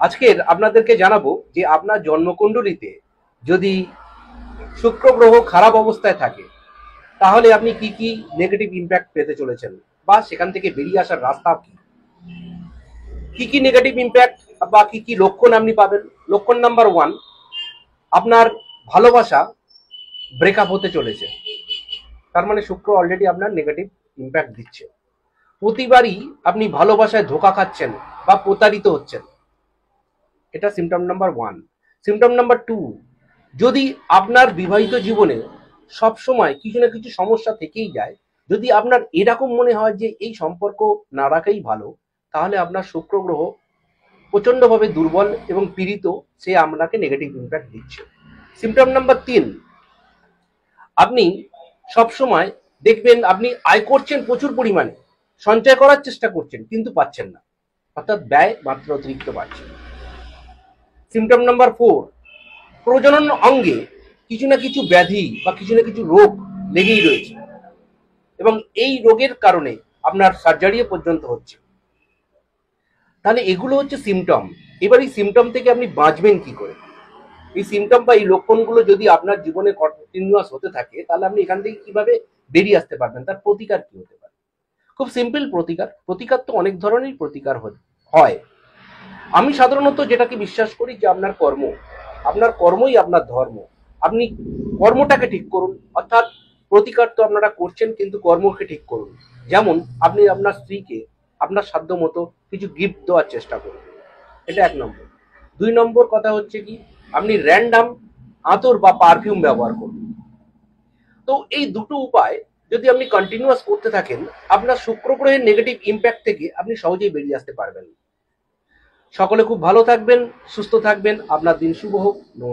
আজকের আপনাদেরকে জানাবো যে আপনার জন্মকুণ্ডলিতে যদি শুক্র গ্রহ খারাপ অবস্থায় থাকে তাহলে আপনি কি কি নেগেটিভ ইম্প্যাক্ট পেতে চলেছেন বা সেখান থেকে বেরিয়ে আসার রাস্তা কি কি কি নেগেটিভ ইম্প্যাক্ট বা কি কি লক্ষণ আপনি পাবেন। লক্ষণ নাম্বার 1, আপনার ভালোবাসা ব্রেকআপ হতে চলেছে। তার মানে শুক্র অলরেডি আপনার নেগেটিভ ইম্প্যাক্ট দিচ্ছে। প্রতিবারই আপনি ভালোবাসায় ধোঁকা খাচ্ছেন বা প্রতারিত হচ্ছেন, এটা সিমটম নাম্বার 1। সিমটম নাম্বার 2, যদি আপনার বিবাহিত জীবনে সব সময় কিছু না কিছু সমস্যা থেকেই যায়, যদি আপনার এরকম মনে হয় যে এই সম্পর্ক না রাখাই ভালো, তাহলে আপনার শুক্র গ্রহ প্রচন্ডভাবে দুর্বল এবং পীড়িত, সে আপনাকে নেগেটিভ ইম্প্যাক্ট দিচ্ছে। সিমটম নাম্বার 3, আপনি সব সময় দেখবেন আপনি আয় করছেন প্রচুর পরিমাণে, সঞ্চয় করার চেষ্টা করছেন কিন্তু পাচ্ছেন না, অর্থাৎ ব্যয় মাত্রা অতিরিক্ত বাড়ছে। সিমটম নাম্বার 4, প্রজনন অঙ্গে কিছু না কিছু ব্যাধি বা কিছু না কিছু রোগ লেগেই রয়েছে এবং এই রোগের কারণে আপনার সার্জারিও পর্যন্ত হচ্ছে। তাহলে এগুলো হচ্ছে সিমটম। এবার এই সিমটম থেকে আপনি বাঁচবেন কি করে? এই সিমটম বা এই লক্ষণগুলো যদি আপনার জীবনে কন্টিনিউয়াস হতে থাকে, তাহলে আপনি এখান থেকে কিভাবে বেরিয়ে আসতে পারবেন, তার প্রতিকার কি হতে পারে? খুব সিম্পল প্রতিকার। প্রতিকার তো অনেক ধরনের প্রতিকার হয়। আমি সাধারণত যেটাকে বিশ্বাস করি যে আপনার কর্ম, আপনার কর্মই আপনার ধর্ম। আপনি কর্মটাকে ঠিক করুন, অর্থাৎ প্রতিকার তো আপনারা করছেন কিন্তু কর্মকে ঠিক করুন। যেমন আপনি আপনার স্ত্রীকে আপনার সাধ্য মতো কিছু গিফট দেওয়ার চেষ্টা করুন, এটা 1 নম্বর। 2 নম্বর কথা হচ্ছে কি, আপনি র্যান্ডাম আতর বা পারফিউম ব্যবহার করুন। তো এই দুটো উপায় যদি আপনি কন্টিনিউয়াস করতে থাকেন, আপনার শুক্র গ্রহের নেগেটিভ ইম্প্যাক্ট থেকে আপনি সহজেই বেরিয়ে আসতে পারবেন। সকলে খুব ভালো থাকবেন, সুস্থ থাকবেন, আপনার দিন শুভ হোক। নমস্কার।